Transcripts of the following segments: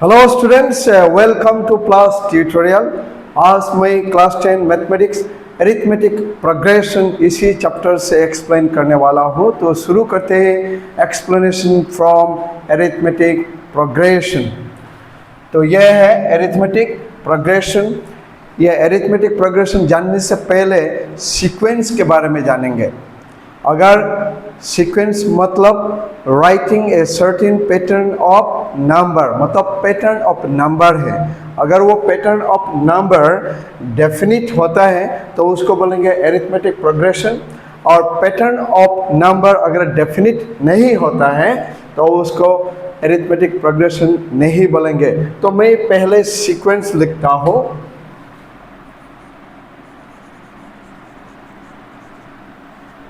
Hello students, welcome to class tutorial. आज मैं class 10 mathematics arithmetic progression इसी chapter से एक्सप्लेन करने वाला हूँ। तो शुरू करते हैं एक्सप्लेनेशन फ्रॉम अरिथमेटिक प्रोग्रेशन। तो यह है अरिथमेटिक प्रोग्रेशन। यह अरिथमेटिक प्रोग्रेशन जानने से पहले सीक्वेंस के बारे में जानेंगे। अगर सीक्वेंस मतलब writing a certain pattern of number, मतलब पैटर्न ऑफ नंबर है। अगर वो पैटर्न ऑफ नंबर डेफिनिट होता है तो उसको बोलेंगे अरिथमेटिक प्रोग्रेशन। और पैटर्न ऑफ नंबर अगर डेफिनिट नहीं होता है तो उसको अरिथमेटिक प्रोग्रेशन नहीं बोलेंगे। तो मैं पहले सीक्वेंस लिखता हूँ।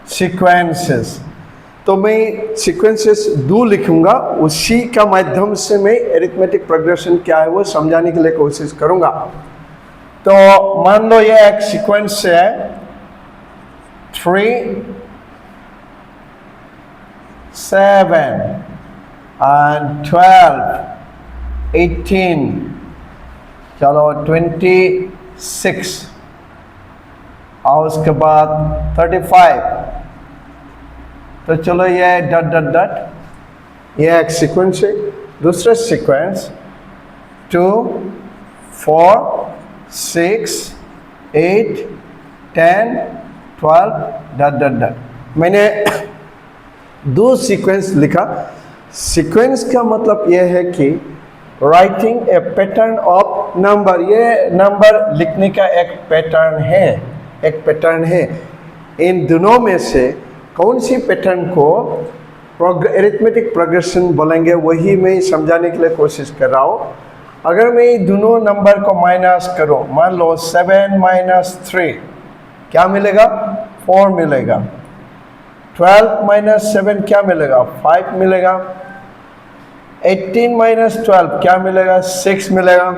सीक्वेंसेस, तो मैं सीक्वेंसेस 2 लिखूंगा, उसी का माध्यम से मैं अरिथमेटिक प्रोग्रेशन क्या है वो समझाने के लिए कोशिश करूंगा। तो मान लो ये एक सीक्वेंस है 3, 7 and 12, 18, चलो 26 और उसके बाद 35। तो चलो ये डट डट डट, ये एक सीक्वेंस है। दूसरा सीक्वेंस 2, 4, 6, 8, 10, 12 डट डट डट। मैंने 2 सीक्वेंस लिखा। सीक्वेंस का मतलब यह है कि writing a pattern of number, ये नंबर लिखने का एक पैटर्न है, एक पैटर्न है। इन दोनों में से कौन सी पैटर्न को अरिथमेटिक प्रोग्रेशन बोलेंगे वही मैं समझाने के लिए कोशिश कर रहा हूँ। अगर मैं दोनों नंबर को माइनस करूँ, मान लो 7 माइनस 3 क्या मिलेगा? 4 मिलेगा। 12 माइनस 7 क्या मिलेगा? 5 मिलेगा। 18 माइनस 12 क्या मिलेगा? 6 मिलेगा।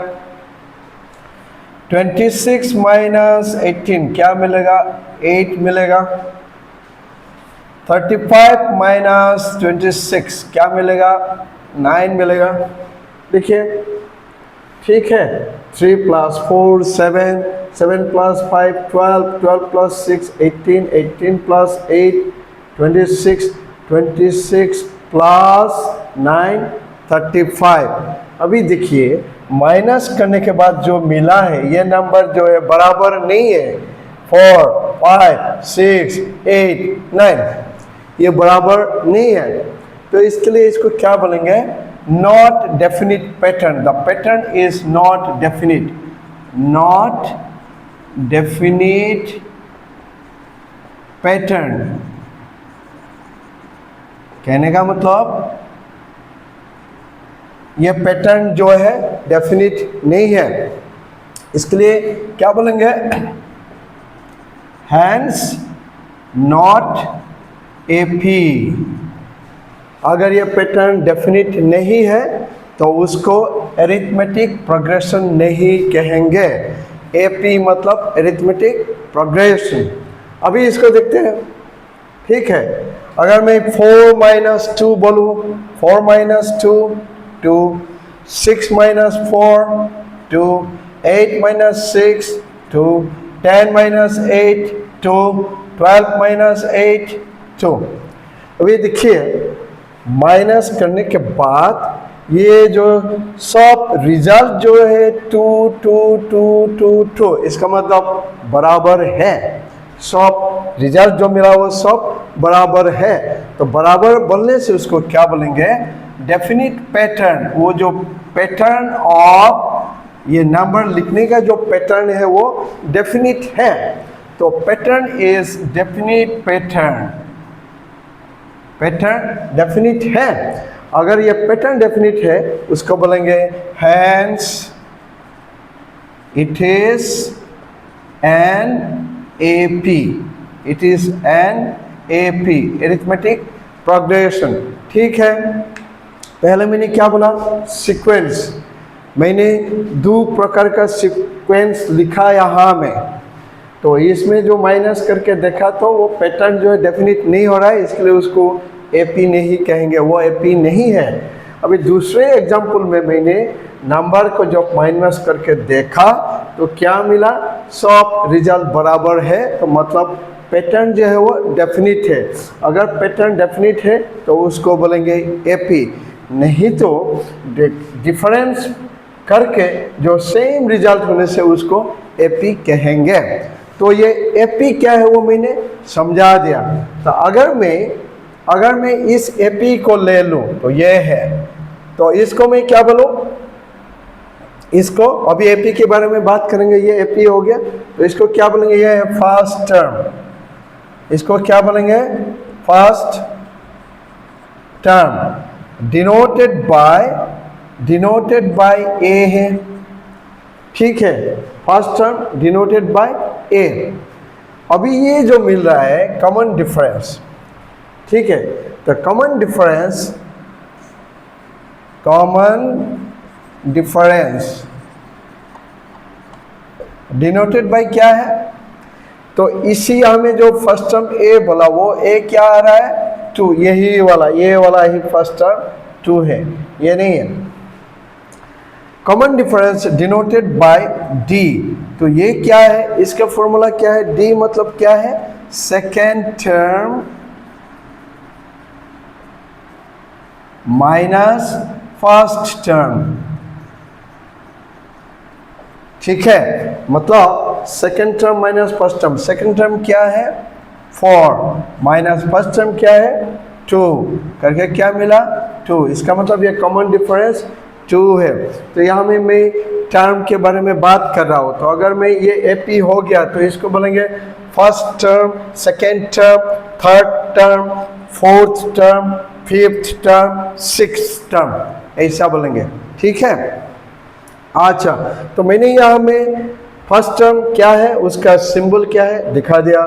26 माइनस 18 क्या मिलेगा? 8 मिलेगा। 35 माइनस 26 क्या मिलेगा? 9 मिलेगा। देखिए, ठीक है। 3 plus 4 7, 7 plus 5 12, 12 plus 6 18, 18 plus 8 26, 26 plus 9 35। अभी देखिए, माइनस करने के बाद जो मिला है ये नंबर जो है बराबर नहीं है। 4, 5, 6, 8, 9 ये बराबर नहीं है। तो इसके लिए इसको क्या बोलेंगे? Not definite pattern. The pattern is not definite. Not definite pattern कहने का मतलब ये पैटर्न जो है डेफिनिट नहीं है। इसके लिए क्या बोलेंगे? Hence not AP. अगर ये पैटर्न डेफिनिट नहीं है तो उसको अरिथमेटिक प्रोग्रेशन नहीं कहेंगे। एपी मतलब अरिथमेटिक प्रोग्रेशन। अभी इसको देखते हैं, ठीक है। अगर मैं 4 माइनस 2 बोलूँ, 4 minus 2 2, 6 minus 4 2, 8 minus 6 2, 10 minus 8 2, 12 minus 8 2। अभी देखिए, माइनस करने के बाद ये जो सब रिजल्ट जो है 2 2 2 2 2, इसका मतलब बराबर है। सब रिजल्ट जो मिला वो सब बराबर है। तो बराबर बोलने से उसको क्या बोलेंगे? Definite pattern. वो जो पैटर्न ऑफ ये नंबर लिखने का जो पैटर्न है वो डेफिनिट है। तो pattern is definite pattern. Pattern definite है। अगर ये पैटर्न डेफिनिट है उसको बोलेंगे hence it is an AP. It is an AP, arithmetic progression. ठीक है। पहले मैंने क्या बोला? सीक्वेंस। मैंने 2 प्रकार का सीक्वेंस लिखा यहाँ में। तो इसमें जो माइनस करके देखा तो वो पैटर्न जो है डेफिनिट नहीं हो रहा है, इसके लिए उसको एपी नहीं कहेंगे, वो एपी नहीं है। अभी दूसरे एग्जाम्पल में मैंने नंबर को जब माइनस करके देखा तो क्या मिला, सब रिजल्ट बराबर है, तो मतलब पैटर्न जो है वो डेफिनिट है। अगर पैटर्न डेफिनिट है तो उसको बोलेंगे एपी, नहीं तो डिफरेंस करके जो सेम रिजल्ट होने से उसको एपी कहेंगे। तो ये एपी क्या है वो मैंने समझा दिया। तो अगर मैं इस एपी को ले लूं तो ये है, तो इसको मैं क्या बोलूं, इसको अभी एपी के बारे में बात करेंगे। ये एपी हो गया, तो इसको क्या बोलेंगे, ये है फर्स्ट टर्म, इसको क्या बोलेंगे, फर्स्ट टर्म डिनोटेड बाय ए है, ठीक है, फर्स्ट टर्म डिनोटेड बाय ए। अभी ये जो मिल रहा है कॉमन डिफरेंस, ठीक है, तो कॉमन डिफरेंस डिनोटेड बाय क्या है, तो इसी हमें जो फर्स्ट टर्म ए बोला वो ए क्या आ रहा है, 2, यही वाला, ये वाला ही फर्स्ट टर्म 2 है, ये नहीं है। Common difference denoted by D, तो ये क्या है, इसका फॉर्मूला क्या है, डी मतलब क्या है, second term minus first term, ठीक है, मतलब second term minus first term, second term क्या है 4 माइनस फर्स्ट टर्म क्या है 2 करके क्या मिला 2, इसका मतलब ये कॉमन डिफरेंस 2 है। तो यहाँ में मैं टर्म के बारे में बात कर रहा हूँ, तो अगर मैं ये एपी हो गया तो इसको बोलेंगे first term, second term, third term, fourth term, fifth term, sixth term, ऐसा बोलेंगे, ठीक है। अच्छा, तो मैंने यहाँ में फर्स्ट टर्म क्या है उसका सिंबल क्या है दिखा दिया,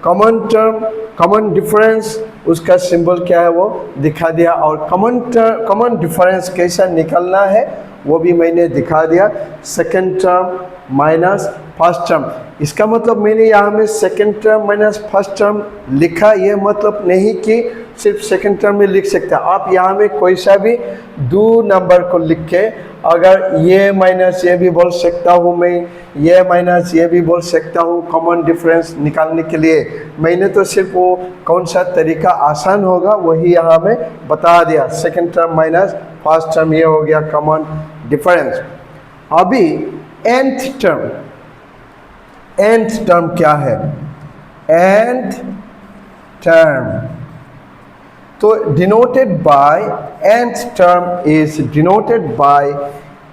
कॉमन टर्म कॉमन डिफरेंस उसका सिंबल क्या है वो दिखा दिया, और कॉमन डिफरेंस कैसा निकलना है वो भी मैंने दिखा दिया, second term minus first term. इसका मतलब मैंने यहाँ में second term minus first term लिखा, ये मतलब नहीं कि सिर्फ सेकेंड टर्म में लिख सकते, आप यहाँ में कोई सा भी 2 नंबर को लिख के अगर ये माइनस ये भी बोल सकता हूँ मैं, ये माइनस ये भी बोल सकता हूँ कॉमन डिफरेंस निकालने के लिए। मैंने तो सिर्फ वो कौन सा तरीका आसान होगा वही यहाँ में बता दिया, second term minus first term ये हो गया कॉमन डिफरेंस। अभी nth टर्म क्या है, nth टर्म तो denoted by nth term is denoted by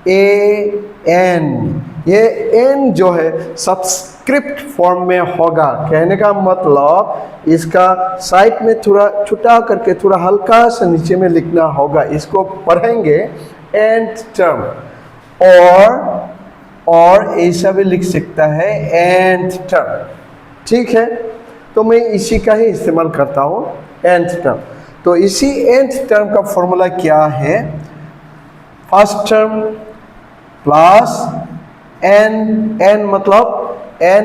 an, ये n जो है सब्सक्रिप्ट फॉर्म में होगा, कहने का मतलब इसका साइड में थोड़ा छुटा करके थोड़ा हल्का सा नीचे में लिखना होगा, इसको पढ़ेंगे nth टर्म, और ऐसा भी लिख सकता है nth टर्म, ठीक है। तो मैं इसी का ही इस्तेमाल करता हूँ nth टर्म। तो इसी nth टर्म का फॉर्मूला क्या है, फर्स्ट टर्म प्लस n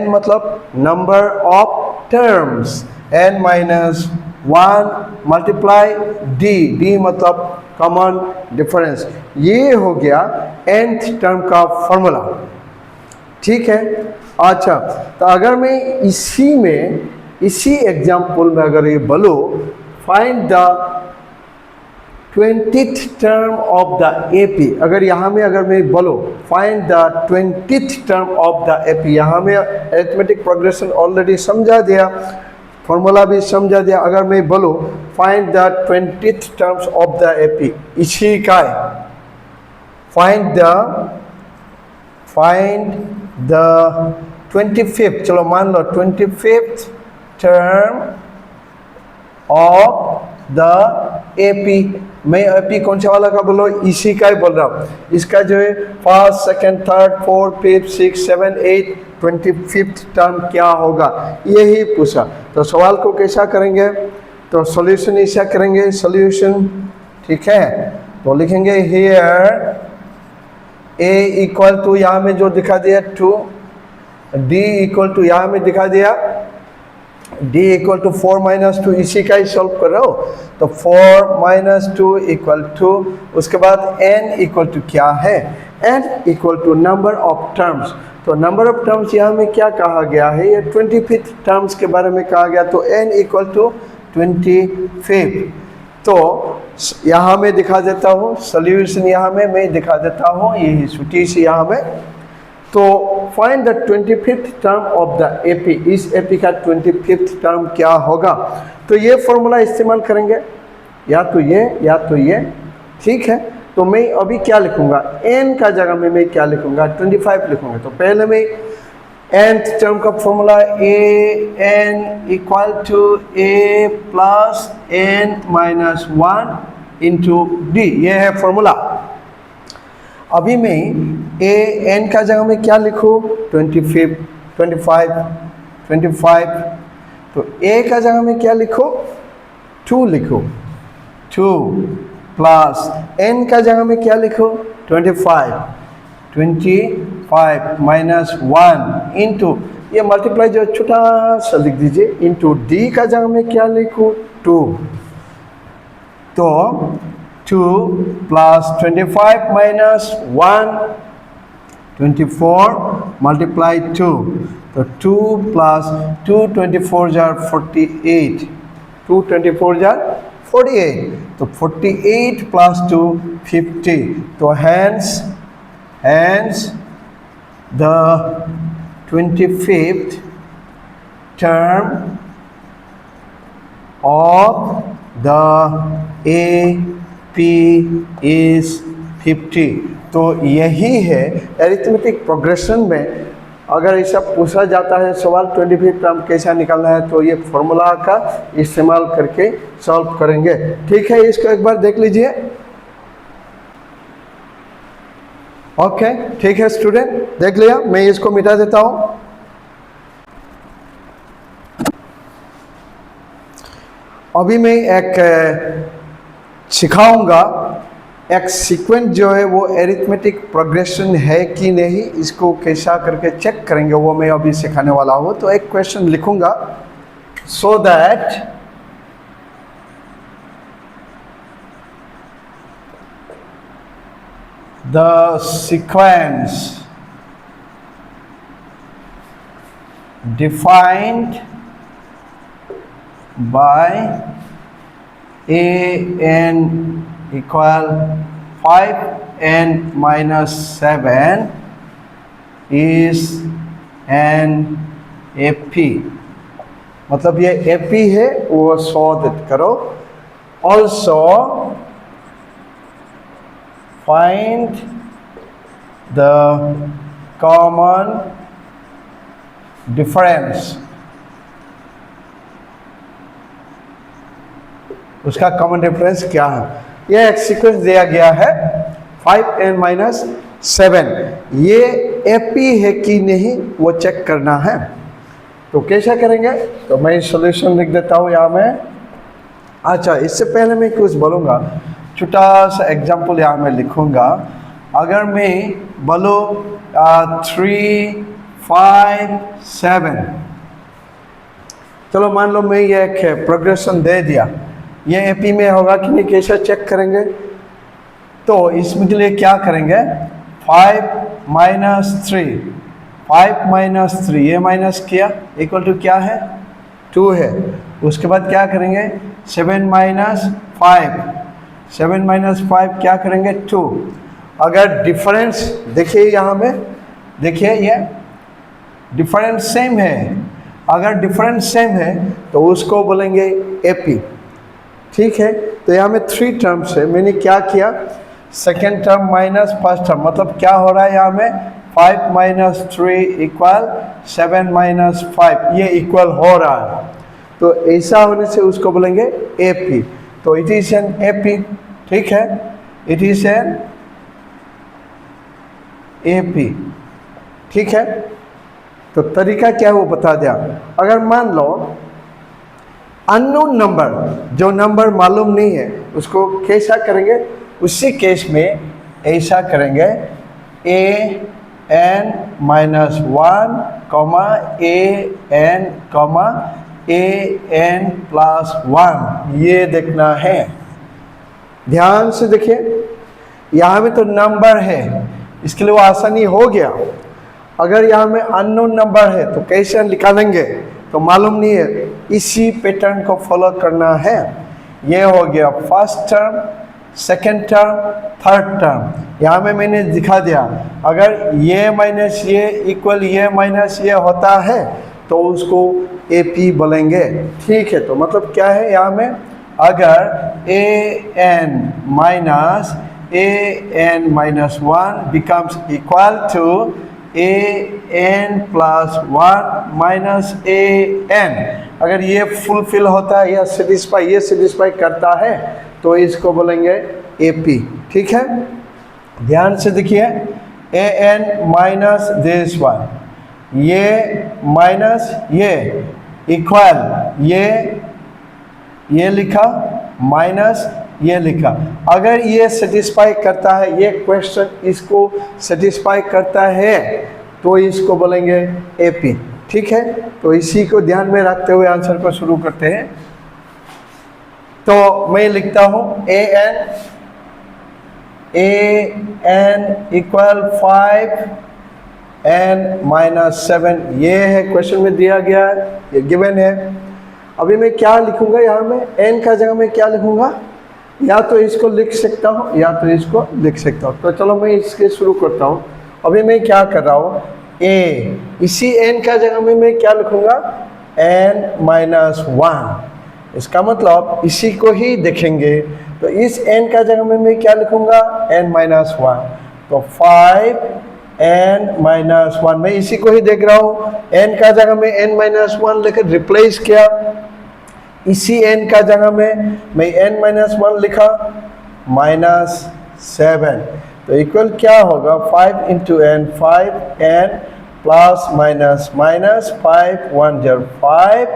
मतलब number of terms, n minus 1 multiply d मतलब कॉमन डिफरेंस, ये हो गया nth टर्म का फॉर्मूला, ठीक है। अच्छा, तो अगर मैं इसी एग्जाम्पल में अगर ये बोलो find the 20th term of the AP, अगर यहाँ में अगर मैं बोलो find the 20th term of the AP, यहाँ में अरिथमेटिक प्रोग्रेशन ऑलरेडी समझा दिया, फॉर्मूला भी समझा दिया। अगर मैं बोलो find the 20th terms of the AP, इसी का फाइंड द 25th, चलो मान लो 25th term of the AP, मैं एपी कौन सा वाला का बोलो, इसी का ही बोल रहा हूँ, इसका जो है first second third fourth fifth six seven 8 25th term क्या होगा यही पूछा। तो सवाल को कैसा करेंगे, तो सॉल्यूशन ऐसा करेंगे, सॉल्यूशन, ठीक है। तो लिखेंगे हियर a इक्वल टू यहाँ में जो दिखा दिया 2, d इक्वल टू यहाँ में दिखा दिया d इक्वल टू 4 माइनस 2, इसी का ही सॉल्व कर रहे हो, तो 4 माइनस 2 इक्वल टू, उसके बाद n इक्वल टू क्या है, n equal to number of terms. तो नंबर ऑफ टर्म्स यहाँ में क्या कहा गया है, ये 25th टर्म्स के बारे में कहा गया, तो n इक्वल टू 25। तो यहाँ में दिखा देता हूँ सोल्यूशन, यहाँ में मैं दिखा देता हूँ, यही छोटी सी यहाँ में। तो find the 25th term of the AP, इस एपी का 25th टर्म क्या होगा, तो ये फॉर्मूला इस्तेमाल करेंगे, या तो ये, ठीक है। तो मैं अभी क्या लिखूंगा, n का जगह में मैं क्या लिखूंगा, 25 लिखूंगा। तो पहले मैं nth टर्म का formula a n equal to a plus n minus 1 into D, ये है फॉर्मूला। अभी मैं a n का जगह में क्या लिखूँ, 25, तो a का जगह में क्या लिखो, 2 लिखो, 2 प्लस n का जगह में क्या लिखो, 25 माइनस 1 इंटू, ये मल्टीप्लाई जो छोटा सा लिख दीजिए, इंटू d का जगह में क्या लिखो, 2, तो 2 प्लस 25 माइनस 1, 24 मल्टीप्लाई 2, तो 2 प्लस 2 24 जार 48, 2 24 जार 48, तो 48 प्लस 2 50, तो hence the 25th term of the AP is 50। तो यही है अरिथमेटिक प्रोग्रेशन में, अगर ऐसा पूछा जाता है सवाल 25 टर्म कैसा निकालना है, तो ये फॉर्मूला का इस्तेमाल करके सॉल्व करेंगे, ठीक है। इसको एक बार देख लीजिए, ओके, ठीक है स्टूडेंट, देख लिया, मैं इसको मिटा देता हूं। अभी मैं एक सिखाऊंगा, एक सीक्वेंस जो है वो एरिथमेटिक प्रोग्रेशन है कि नहीं, इसको कैसा करके चेक करेंगे, वो मैं अभी सिखाने वाला हूँ। तो एक क्वेश्चन लिखूंगा, so that the sequence defined by an equal 5n minus 7 is an AP, मतलब ये AP है, वो 100 करो। Also find the common difference, उसका कॉमन डिफरेंस क्या है। यह एक सीक्वेंस दिया गया है 5n माइनस 7, ये एपी है कि नहीं वो चेक करना है। तो कैसा करेंगे, तो मैं सॉल्यूशन लिख देता हूँ यहाँ में। अच्छा, इससे पहले मैं कुछ बोलूँगा, छोटा सा एग्जांपल यहाँ में लिखूँगा। अगर मैं बोलो 3 5 7, चलो मान लो मैं ये एक प्रोग्रेशन दे दिया, ये एपी में होगा कि नहीं, कैसे चेक करेंगे। तो इसमें के लिए क्या करेंगे, 5 माइनस 3, 5 माइनस 3, ये माइनस किया, इक्वल टू क्या है, 2 है। उसके बाद क्या करेंगे, 7 माइनस 5, 7 माइनस 5 क्या करेंगे, 2। अगर डिफरेंस देखिए यहाँ में, देखिए ये डिफरेंस सेम है, अगर डिफरेंस सेम है तो उसको बोलेंगे एपी, ठीक है। तो यहाँ में 3 टर्म्स है, मैंने क्या किया, second term minus first term, मतलब क्या हो रहा है यहाँ में, 5 माइनस 3 इक्वल 7 माइनस 5, ये इक्वल हो रहा है। तो ऐसा होने से उसको बोलेंगे एपी। तो इट इज एन एपी, ठीक है, इट इज एन एपी, ठीक है। तो तरीका क्या है वो बता दिया। अगर मान लो अननोन नंबर, जो नंबर मालूम नहीं है, उसको कैसा करेंगे, उसी केस में ऐसा करेंगे, a n minus 1 comma a n comma an+1 ये देखना है। ध्यान से देखिए, यहाँ में तो नंबर है, इसके लिए वो आसानी हो गया। अगर यहाँ में अननोन नंबर है तो कैसे निकालेंगे, तो मालूम नहीं है, इसी पैटर्न को फॉलो करना है। ये हो गया first term, second term, third term. यहाँ में मैंने दिखा दिया, अगर ये माइनस ये इक्वल ये माइनस ये होता है तो उसको AP बोलेंगे। ठीक है, तो मतलब क्या है यहाँ में, अगर an-1 becomes equal to an+1 minus an, अगर ये फुलफिल होता है या सेटिस्फाई करता है तो इसको बोलेंगे AP। ठीक है, ध्यान से देखिए, an माइनस दिस वन, ये माइनस ये इक्वल ये लिखा माइनस ये लिखा। अगर ये सेटिस्फाई करता है, ये क्वेश्चन इसको सेटिस्फाई करता है तो इसको बोलेंगे AP। ठीक है, तो इसी को ध्यान में रखते हुए आंसर को शुरू करते हैं। तो मैं लिखता हूँ an इक्वल 5n-7, ये है क्वेश्चन में दिया गया है, ये गिवन है। अभी मैं क्या लिखूंगा, यहाँ में n का जगह में क्या लिखूंगा, या तो इसको लिख सकता हूँ या तो इसको लिख सकता हूँ। तो चलो मैं इसके शुरू करता हूँ। अभी मैं क्या कर रहा हूँ, इसी n का जगह में मैं क्या लिखूंगा, n-1। इसका मतलब इसी को ही देखेंगे, तो इस n का जगह में मैं क्या लिखूंगा, n-1। तो 5n-1, मैं इसी को ही देख रहा हूँ, n का जगह में n-1 लेकर रिप्लेस किया। इसी n का जगह में मैं n-1 लिखा -7, तो इक्वल क्या होगा, 5 × n, 5n plus minus minus 5 1 0 5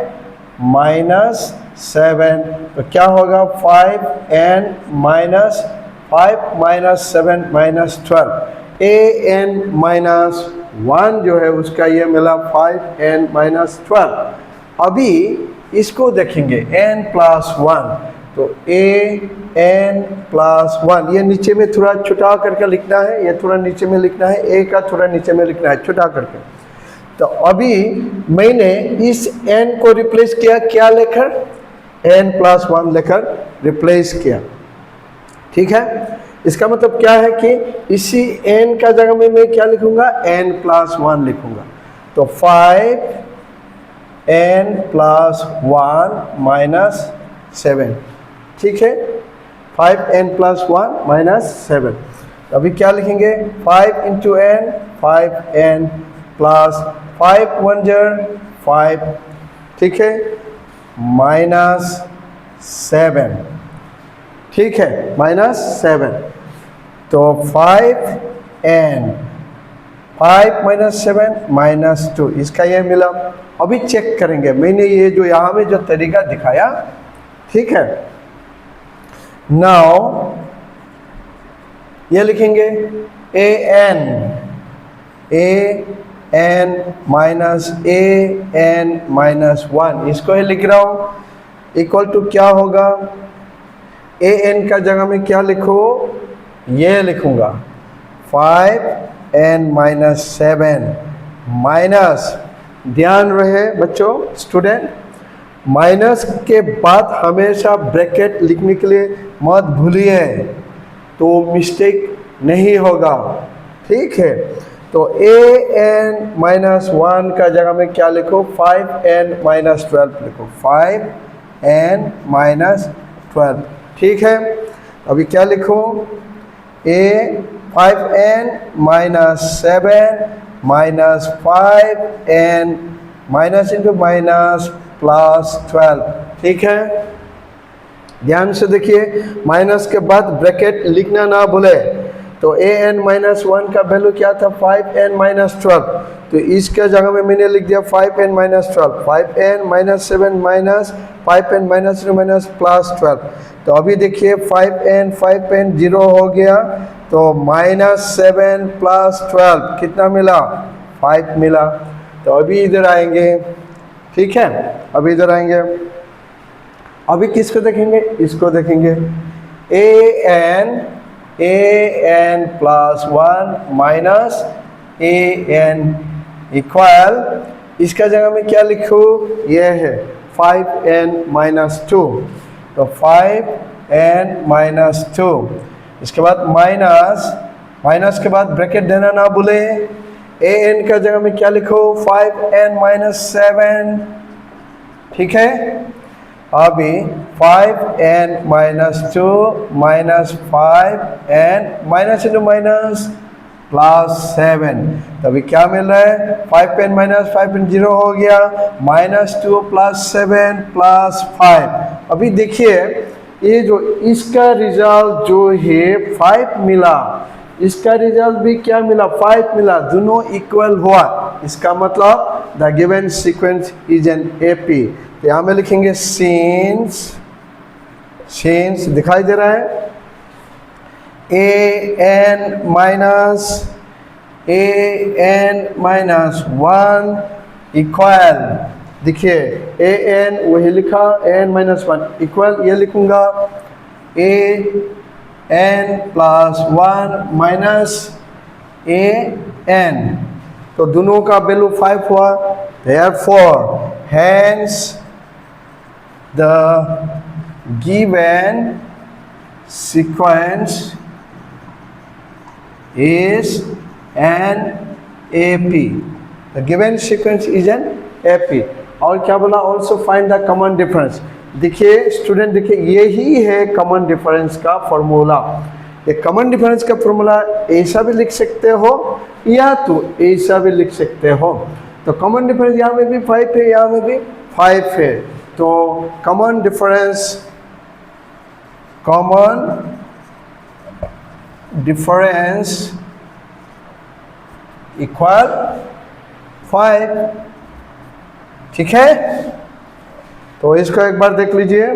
-7, तो क्या होगा 5n -5 -7 -12, an-1 जो है उसका ये मिला 5n-12। अभी इसको देखेंगे n+1, तो an+1 ये नीचे में थोड़ा छुटा करके लिखना है, ये थोड़ा नीचे में लिखना है, a का थोड़ा नीचे में लिखना है छुटा करके। तो अभी मैंने इस n को रिप्लेस किया, क्या लेकर, n+1 लेकर रिप्लेस किया। ठीक है, इसका मतलब क्या है कि इसी n का जगह में मैं क्या लिखूंगा, n+1 लिखूंगा। तो 5n+1 -7, ठीक है, 5n+1 -7। अभी क्या लिखेंगे, 5 × n, 5n प्लस 5 1 0 5, ठीक है, -7, ठीक है, -7। तो 5n 5 -7 -2, इसका ये मिला। अभी चेक करेंगे, मैंने ये जो यहाँ में जो तरीका दिखाया, ठीक है। नाउ ये लिखेंगे an -1, इसको ही लिख रहा हूँ, इक्वल टू क्या होगा, an का जगह में क्या लिखो, ये लिखूंगा 5n-7 माइनस, ध्यान रहे बच्चों, स्टूडेंट, माइनस के बाद हमेशा ब्रैकेट लिखने के लिए मत भूलिए, तो मिस्टेक नहीं होगा, ठीक है। तो an-1 का जगह में क्या लिखो, 5n-12 लिखो, 5n-12, ठीक है। अभी क्या लिखो, 5n-7 -5n +12, ठीक है। ध्यान से देखिए, माइनस के बाद ब्रैकेट लिखना ना भूले। तो an-1 का वैल्यू क्या था, 5n-12, तो इसके जगह में मैंने लिख दिया 5n-12, 5n-7 -5n +12। तो अभी देखिए 5n 0 हो गया, तो -7 + 12 कितना मिला, 5 मिला। तो अभी इधर आएंगे, ठीक है, अभी इधर आएंगे, अभी किसको देखेंगे, इसको देखेंगे। an plus 1 minus an equal, इसका जगह में क्या लिखूँ, ये है 5n माइनस 2, तो 5n माइनस 2, इसके बाद माइनस के बाद ब्रैकेट देना ना भूले। an का जगह में क्या लिखो, 5n माइनस 7, ठीक है। अभी 5n minus 2 minus 5n minus into minus plus 7, तभी क्या मिल रहा है, 5n माइनस 5n 0 हो गया, माइनस 2 प्लस 7 प्लस 5। अभी देखिए ये जो इसका रिजल्ट जो है 5 मिला, इसका रिजल्ट भी क्या मिला, 5 मिला, दोनों इक्वल हुआ, इसका मतलब the given sequence is an AP. तो यहाँ में लिखेंगे सिंस दिखाई दे रहा है, an माइनस 1 इक्वल, देखिए an वही लिखा, an माइनस 1 इक्वल, ये लिखूंगा an प्लस 1 माइनस an, तो दोनों का वैल्यू 5 हुआ, therefore hence the given sequence is an AP, the given sequence is an AP। और क्या बोला, also find the common difference। देखिए स्टूडेंट, देखिए यही है कॉमन डिफरेंस का फॉर्मूला। ये कॉमन डिफरेंस का फॉर्मूला ऐसा भी लिख सकते हो या तो ऐसा भी लिख सकते हो। तो कॉमन डिफरेंस यहाँ में भी 5 है, यहाँ में भी 5 है, तो कॉमन डिफरेंस इक्वल 5, ठीक है। तो इसको एक बार देख लीजिए,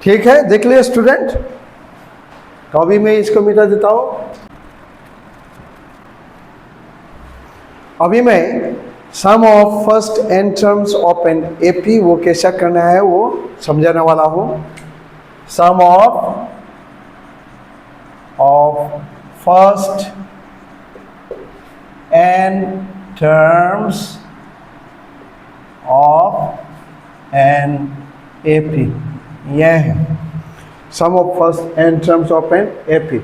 ठीक है, देख लिया स्टूडेंट। तो अभी मैं इसको मिटा देता हूं। अभी मैं sum of first n terms of an AP वो कैसा करना है वो समझाने वाला हूं। Sum of first n terms of an AP, यह है sum of first n terms of an AP.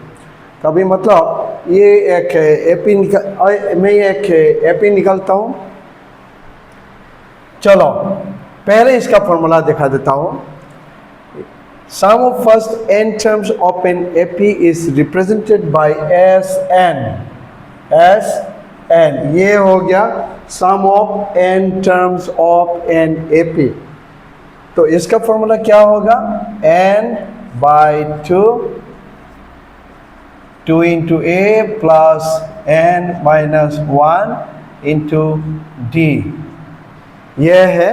तभी मतलब ये एक एपी मैं एक एपी निकालता हूँ। चलो पहले इसका फॉर्मूला दिखा देता हूँ। Sum of first n terms of an AP is represented by Sn, ये हो गया sum of n terms of an AP. तो इसका फॉर्मूला क्या होगा, n by 2 into a plus n minus 1 into d, यह है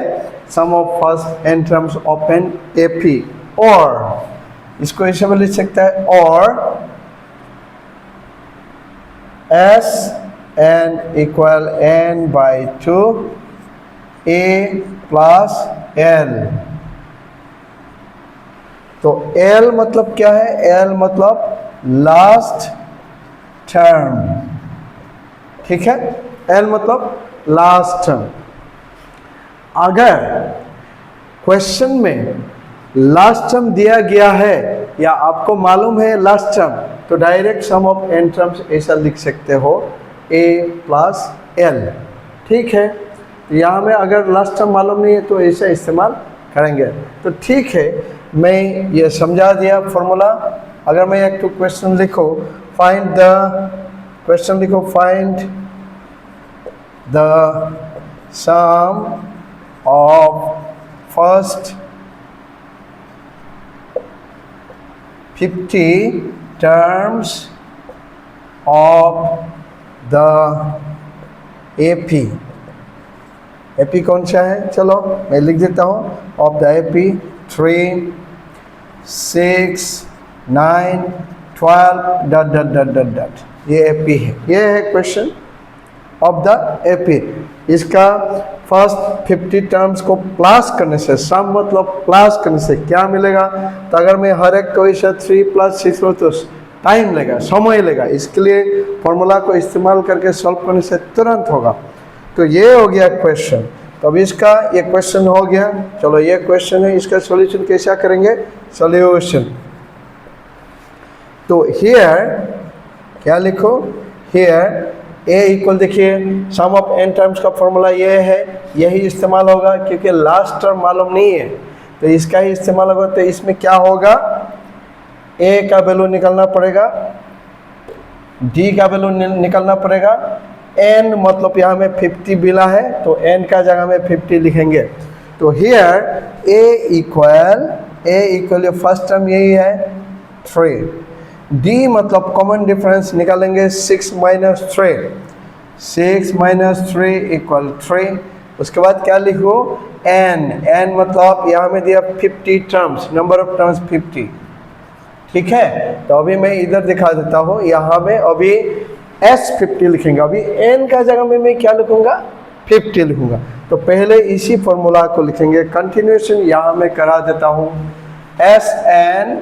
sum of first n terms of an AP. और इसको ऐसे भी लिख सकता है, और Sn equal n by 2 a plus l। तो L मतलब क्या है, L मतलब लास्ट टर्म, ठीक है, L मतलब लास्ट टर्म। अगर क्वेश्चन में लास्ट टर्म दिया गया है या आपको मालूम है लास्ट टर्म, तो direct sum of n terms ऐसा लिख सकते हो, a प्लस l, ठीक है। तो यहाँ में अगर लास्ट टर्म मालूम नहीं है तो ऐसा इस्तेमाल करेंगे। तो ठीक है, मैं ये समझा दिया फॉर्मूला। अगर मैं एक तो क्वेश्चन लिखो, find the sum of first 50 terms of the AP. AP कौन सा है, चलो मैं लिख देता हूँ। Of the AP 3, 6, 9, 12 dot dot dot dot dot, ये एपी है, ये है क्वेश्चन। Of the AP. इसका फर्स्ट 50 टर्म्स को प्लस करने से, सम मतलब प्लस करने से क्या मिलेगा? तो अगर मैं हर एक को इसे 3 + 6 लो तो टाइम लेगा, समय लेगा, इसके लिए फॉर्मूला को इस्तेमाल करके सॉल्व करने से तुरंत होगा। तो ये हो गया क्वेश्चन। तो अब इसका ये क्वेश्चन हो गया। चलो ये क्वेश्चन है, इसका सॉल्यूशन कैसा करेंगे? सॉल्यूशन तो हियर क्या लिखो? हियर ए इक्वल, देखिए सम ऑफ n टर्म्स का फॉर्मूला ये है, यही इस्तेमाल होगा क्योंकि लास्ट टर्म मालूम नहीं है तो इसका ही इस्तेमाल होगा। तो इसमें क्या होगा? a का वैल्यू निकालना पड़ेगा, d का वैल्यू निकालना पड़ेगा, n मतलब यहाँ में 50 मिला है तो n का जगह में 50 लिखेंगे। तो here a equal first term यही है 3, d मतलब कॉमन डिफरेंस निकालेंगे 6 - 3, 6 - 3 इक्वल 3। उसके बाद क्या लिखो? n मतलब यहाँ में दिया 50 टर्म्स, नंबर ऑफ टर्म्स 50, ठीक है। तो अभी मैं इधर दिखा देता हूँ, यहाँ में अभी S50 लिखेंगे, अभी n का जगह में मैं क्या लिखूंगा? 50 लिखूंगा। तो पहले इसी फॉर्मूला को लिखेंगे, कंटिन्यूएशन यहाँ में करा देता हूँ। Sn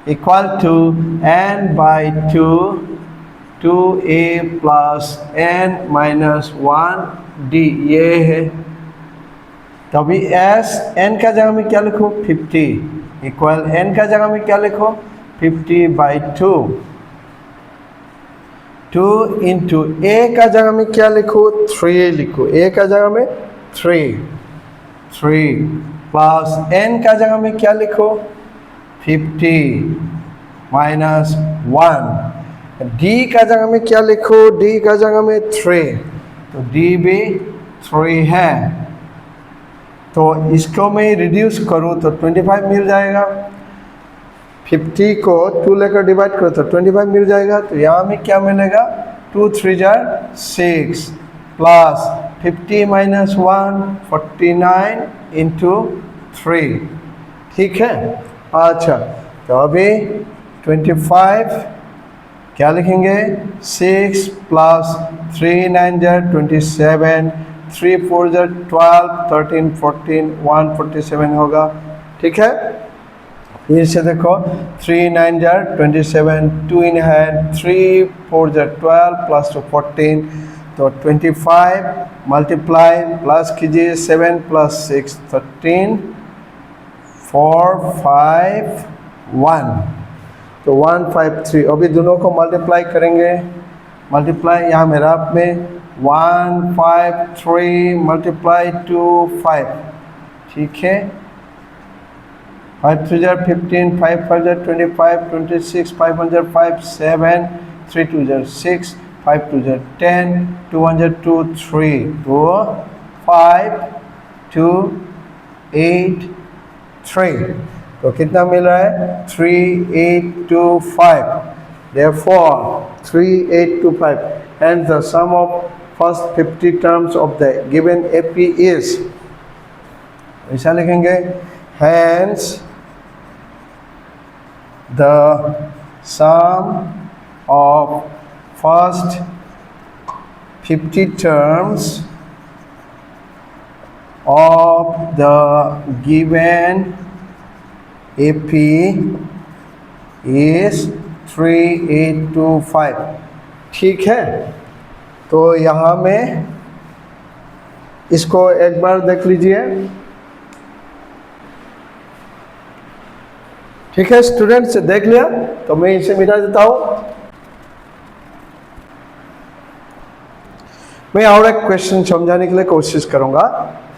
equal to n/2 2a + n - 1d, ये है। तो अभी n का जगह में क्या लिखो? 50 इक्वल n का जगह में क्या लिखो? 50/2, 2 इंटू a का जगह में क्या लिखो? 3 लिखो, a का जगह में 3 प्लस n का जगह में क्या लिखो? 50 - 1, d का जगह में क्या लिखो? d का जगह में 3, तो d भी 3 है। तो इसको मैं रिड्यूस करूँ तो 25 मिल जाएगा, 50 को 2 लेकर डिवाइड करो तो 25 मिल जाएगा। तो यहाँ में क्या मिलेगा? 2 × 3 = 6 प्लस 50 - 1 49 इंटू 3, ठीक है। अच्छा, तो अभी 25 क्या लिखेंगे? 6 प्लस 3 9 = 27, 3 4 = 12, 13 14 147 होगा, ठीक है। फिर से देखो 3 9 = 27, 2 इन हैंड, 3 4 = 12 प्लस 14, तो 25 मल्टीप्लाई प्लस कीजिए 7 + 6 13 4 5 1, तो 153। अभी दोनों को मल्टीप्लाई करेंगे, मल्टीप्लाई यहाँ मेरा आप में 153 × 2 5, ठीक है। 5 3 = 15, 5 5 = 25, 26, 5 1 = 5 7, 3 2 = 6, 5 2 = 10, 2 1 = 2 3, तो 5 2 8 3, तो कितना मिल रहा है? 3825, therefore 3825, and the sum of first 50 terms of the given AP is, ऐसा लिखेंगे, hence the sum of first 50 terms of the given AP is 3825, ठीक है। तो यहाँ में इसको एक बार देख लीजिए, ठीक है स्टूडेंट्स, देख लिया तो मैं इसे मिटा देता हूँ। मैं और एक क्वेश्चन समझाने के लिए कोशिश करूंगा।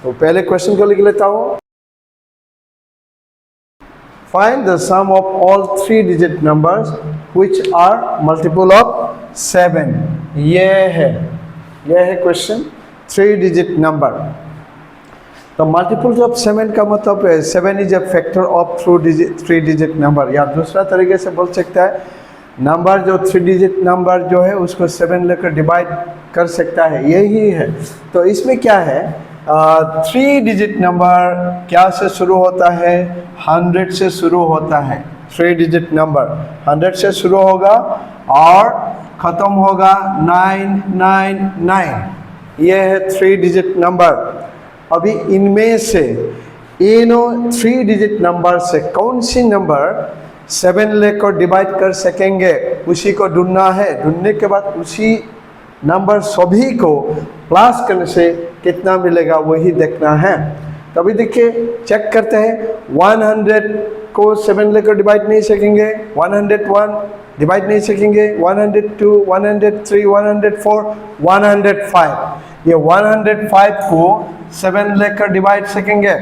तो पहले क्वेश्चन को लिख लेता हूँ। Find the sum of all 3-digit numbers which are multiple of 7. ये है क्वेश्चन, 3-digit नंबर। तो मल्टीपल ऑफ 7 का मतलब है 7 is a factor of 3-digit number, या दूसरा तरीके से बोल सकता है नंबर जो 3-digit नंबर जो है उसको 7 लेकर डिवाइड कर सकता है, यही है। तो इसमें क्या है, 3-digit नंबर क्या से शुरू होता है? 100 से शुरू होता है। 3-digit नंबर 100 से शुरू होगा और ख़त्म होगा 999। ये है 3 डिजिट नंबर। अभी इनमें से इनो 3 डिजिट नंबर से कौन सी नंबर 7 लेकर डिवाइड कर सकेंगे, उसी को ढूंढना है। ढूंढने के बाद उसी नंबर सभी को प्लस करने से कितना मिलेगा वही देखना है। तभी देखिए चेक करते हैं। 100 को 7 लेकर डिवाइड नहीं सकेंगे, 101 डिवाइड नहीं सकेंगे, 102, 103, 104, 105। ये 105 को 7 लेकर डिवाइड सकेंगे,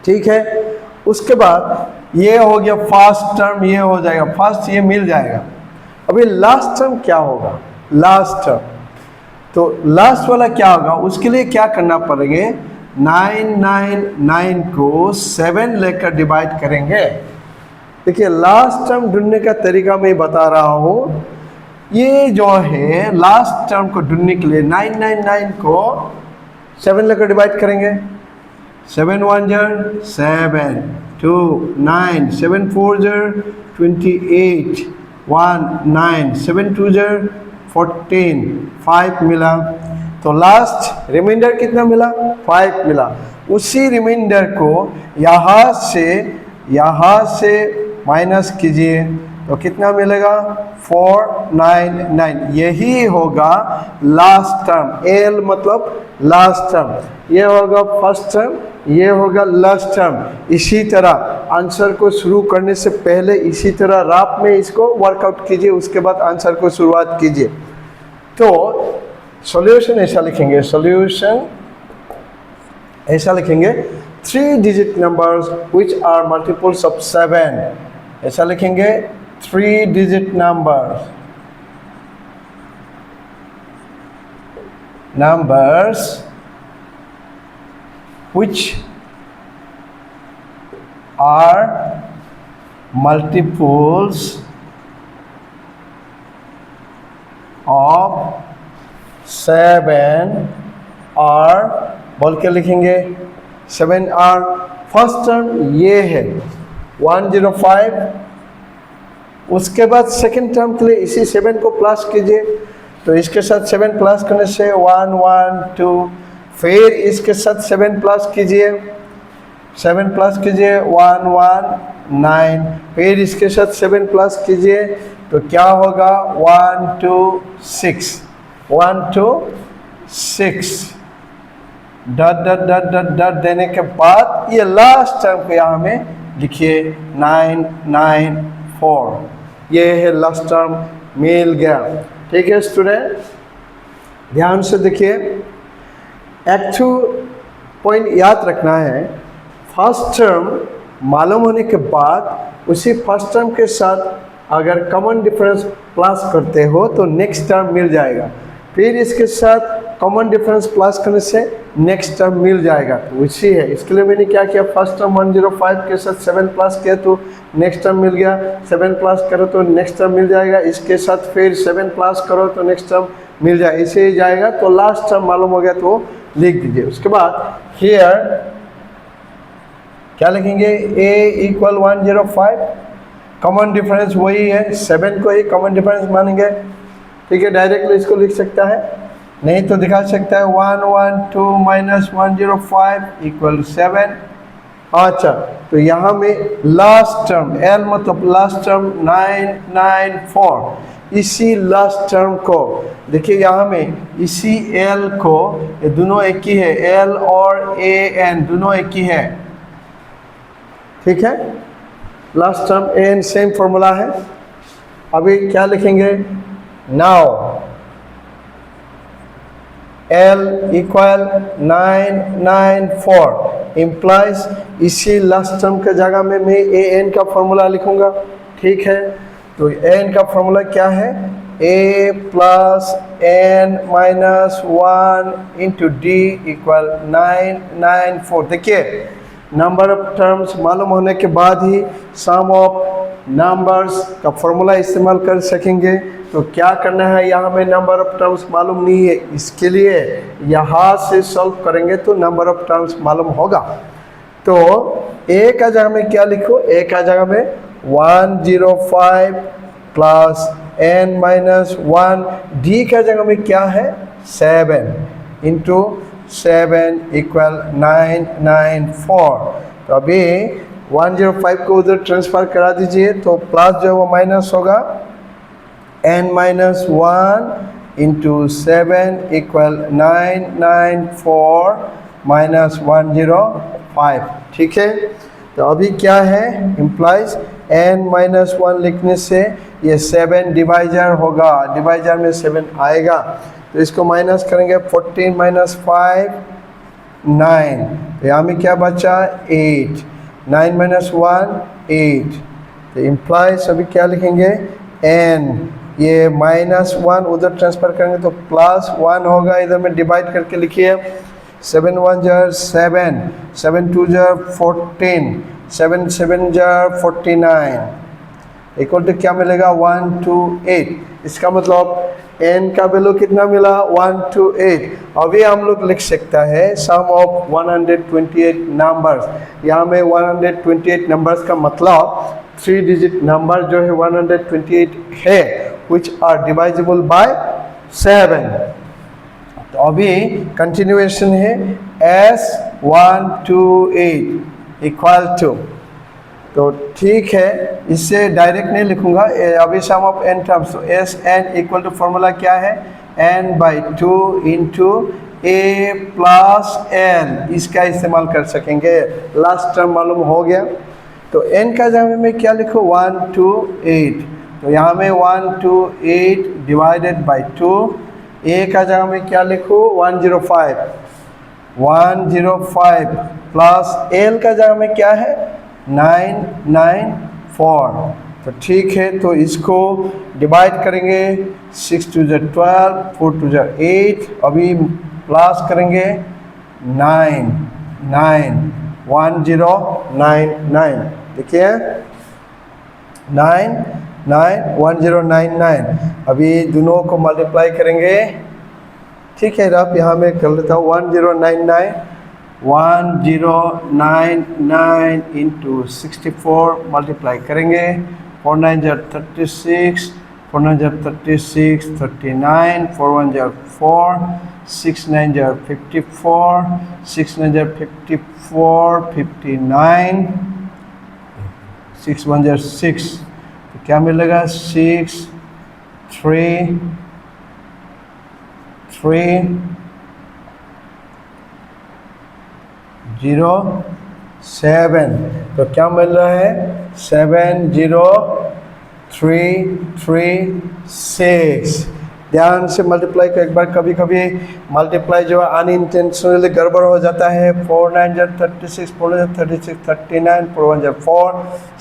ठीक है। उसके बाद ये हो गया फर्स्ट टर्म, ये हो जाएगा फर्स्ट, ये मिल जाएगा। अभी लास्ट टर्म क्या होगा, लास्ट टर्म, तो लास्ट वाला क्या होगा, उसके लिए क्या करना पड़ेगा, 999 को 7 लेकर डिवाइड करेंगे। देखिए लास्ट टर्म ढूंढने का तरीका मैं बता रहा हूँ। ये जो है लास्ट टर्म को ढूंढने के लिए 999 को 7 लेकर डिवाइड करेंगे। 7 1 7, 2 9, 7 4 28, 1 9, 7 2 14, 5 मिला। तो लास्ट रिमाइंडर कितना मिला, 5 मिला। उसी रिमाइंडर को यहाँ से माइनस कीजिए तो कितना मिलेगा, 499। यही होगा लास्ट टर्म। एल मतलब लास्ट टर्म, ये होगा फर्स्ट टर्म, ये होगा लास्ट टर्म। इसी तरह आंसर को शुरू करने से पहले इसी तरह रात में इसको वर्कआउट कीजिए, उसके बाद आंसर को शुरुआत कीजिए। तो सॉल्यूशन ऐसा लिखेंगे, सॉल्यूशन ऐसा लिखेंगे, 3 digit numbers which are multiples of 7। ऐसा लिखेंगे 3 digit numbers which are multiples of 7 और बोल के लिखेंगे 7 आर। फर्स्ट टर्म ये है 105, उसके बाद सेकंड टर्म के लिए इसी 7 को प्लस कीजिए, तो इसके साथ 7 प्लस करने से 1 1 2, फिर इसके साथ 7 प्लस कीजिए, 7 प्लस कीजिए 1 1 9, फिर इसके साथ 7 प्लस कीजिए तो क्या होगा 1 2 6, 1 2 6 dot dot dot dot dot देने के बाद ये लास्ट टर्म को यहाँ में लिखिए 994। ये है लास्ट टर्म, मिल गया। ठीक है स्टूडेंट, ध्यान से देखिए। एक तो पॉइंट याद रखना है, फर्स्ट टर्म मालूम होने के बाद उसी फर्स्ट टर्म के साथ अगर कॉमन डिफरेंस प्लस करते हो तो नेक्स्ट टर्म मिल जाएगा, फिर इसके साथ कॉमन डिफरेंस प्लस करने से नेक्स्ट टर्म मिल जाएगा। तो उसी है, इसके लिए मैंने क्या किया, फर्स्ट टर्म 105 के साथ 7 प्लस किया तो नेक्स्ट टर्म मिल गया, 7 प्लस करो तो नेक्स्ट टर्म मिल जाएगा, इसके साथ फिर 7 प्लस करो तो नेक्स्ट टर्म मिल जाए, इसे ही जाएगा। तो लास्ट टर्म मालूम हो गया तो लिख दीजिए। उसके बाद हियर क्या लिखेंगे, a इक्वल 105, कॉमन डिफरेंस वही है, 7 को ही कॉमन डिफरेंस मानेंगे। ठीक है, डायरेक्टली इसको लिख सकता है, नहीं तो दिखा सकता है 112 माइनस 105 इक्वल 7। अच्छा, तो यहाँ में लास्ट टर्म L मतलब लास्ट टर्म 994, इसी लास्ट टर्म को देखिए यहाँ में इसी L को, ये दोनों एक ही है, L और AN दोनों एक ही है। ठीक है, last term AN same formula है। अभी क्या लिखेंगे, नाउ L इक्वल 994 इम्प्लाइज, इसी लास्ट टर्म के जगह में मैं AN का फॉर्मूला लिखूंगा। ठीक है, तो AN का फॉर्मूला क्या है, A plus N minus 1 into D equal 994। देखिए नंबर ऑफ टर्म्स मालूम होने के बाद ही सम ऑफ नंबर्स का फॉर्मूला इस्तेमाल कर सकेंगे। तो क्या करना है, यहाँ में नंबर ऑफ टर्म्स मालूम नहीं है, इसके लिए यहाँ से सॉल्व करेंगे तो नंबर ऑफ टर्म्स मालूम होगा। तो A का जगह में क्या लिखो, A का जगह में 105 प्लस n माइनस 1, d का जगह में क्या है 7 इंटू 7 इक्वल 994। तो अभी 105 को उधर ट्रांसफर करा दीजिए तो प्लस जो है वो माइनस होगा, n minus 1 into 7 equal 994 minus 105। ठीक है, तो अभी क्या है इम्प्लाइज n माइनस 1 लिखने से ये 7 डिवाइजर होगा, डिवाइजर में 7 आएगा तो इसको माइनस करेंगे, 14 माइनस 5 9, तो यहाँ में क्या बचा 8, 9 माइनस 1 8, तो इम्प्लाइज अभी क्या लिखेंगे n, ये माइनस 1 उधर ट्रांसफर करेंगे तो प्लस 1 होगा, इधर में डिवाइड करके लिखिए, 7 1 जार 7, 7 2 जार 14, 7 7 जार 49 इक्वल टू क्या मिलेगा 128। इसका मतलब n का वैल्यू कितना मिला 128। अभी हम लोग लिख सकता है सम ऑफ 128 नंबर्स। यहाँ में 128 नंबर्स का मतलब 3 डिजिट नंबर जो है 128 है which are divisible by 7। तो अभी कंटिन्यूएशन है S128 इक्वल टू, तो ठीक है इससे डायरेक्ट नहीं लिखूंगा, अभी सम ऑफ n टर्म्स, तो S N equal to formula क्या है n by 2 into A plus N, इसका इस्तेमाल कर सकेंगे, लास्ट टर्म मालूम हो गया। तो n का जगह में क्या लिखो 128, तो यहाँ में 128 डिवाइडेड बाई 2, a का जगह में क्या लिखो 105 प्लस l का जगह में क्या है 994। तो ठीक है, तो इसको डिवाइड करेंगे, 6 2 जार 12, 4 2 जार 8, अभी प्लस करेंगे 1099, देखिए 1099, अभी दोनों को मल्टीप्लाई करेंगे। ठीक है, अब यहाँ में कर लेता हूँ 1099 इंटू 64 मल्टीप्लाई करेंगे, 4 9 jar 36, 4 9 jar 36 39, 4 1 jar 4, 6 9 jar 54, 6 9 jar 54 59, 6 1 jar 6, तो क्या मिलेगा 6 3 3 0 7, तो क्या मिल रहा है 70336। ध्यान से मल्टीप्लाई को एक बार, कभी कभी मल्टीप्लाई जो है अनइंटेंशनली गड़बड़ हो जाता है। 4 9 jar 36, 4 9 jar 36 39, 4 1 jar 4,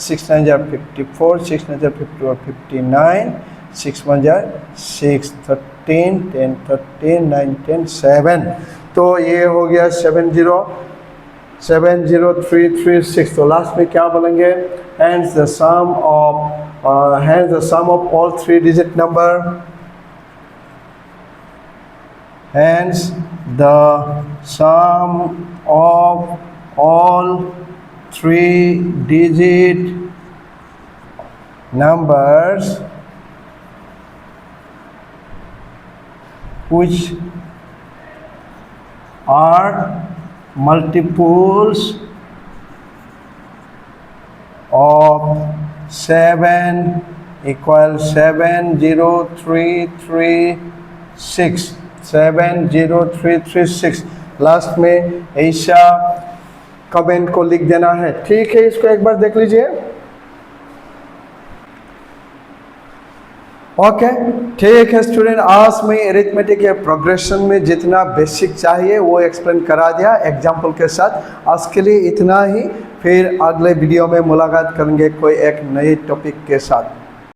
6 9 jar 54, 6 9 jar 54 59, 6 1 jar 6 13 10 13 9 10 7, तो ये हो गया 70336। तो लास्ट में क्या बोलेंगे, hence the sum of all 3 digit number, hence the sum of all 3 digit numbers which are multiples of 7 equal 70336, 70336। Last में ऐसा कमेंट को लिख देना है। ठीक है, इसको एक बार देख लीजिए। ओके, ठीक है स्टूडेंट, आज में एरिथमेटिक के प्रोग्रेशन में जितना बेसिक चाहिए वो एक्सप्लेन करा दिया एग्जाम्पल के साथ। आज के लिए इतना ही, फिर अगले वीडियो में मुलाकात करेंगे कोई एक नए टॉपिक के साथ।